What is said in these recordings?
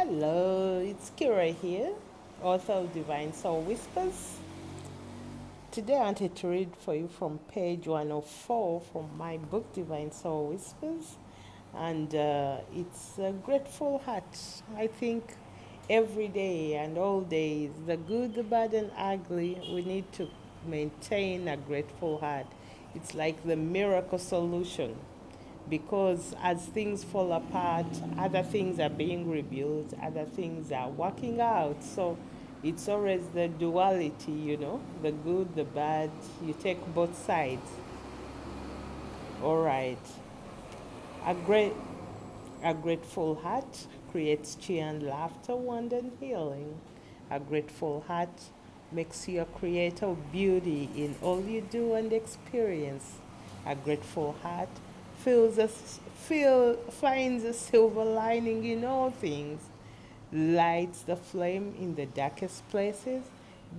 Hello, it's Keroy here, author of Divine Soul Whispers. Today I wanted to read for you from page 104 from my book Divine Soul Whispers, and it's a grateful heart. I think every day and all days, the good, the bad, and ugly, we need to maintain a grateful heart. It's like the miracle solution because as things fall apart, other things are being rebuilt, other things are working out. So it's always the duality, the good, the bad. You take both sides. All right. A great, a grateful heart creates cheer and laughter, wonder and healing. A grateful heart makes you a creator of beauty in all you do and experience. A grateful heart finds a silver lining in all things, lights the flame in the darkest places,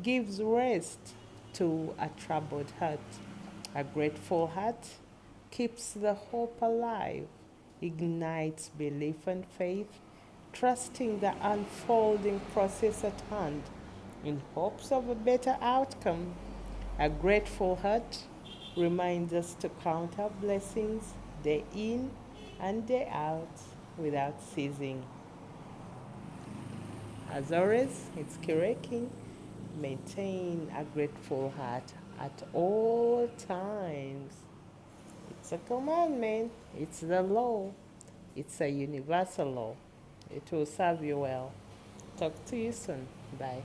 gives rest to a troubled heart. A grateful heart keeps the hope alive, ignites belief and faith, trusting the unfolding process at hand in hopes of a better outcome. A grateful heart reminds us to count our blessings day in and day out without ceasing. As always, it's Kireki. Maintain a grateful heart at all times. It's a commandment, it's the law, it's a universal law. It will serve you well. Talk to you soon. Bye.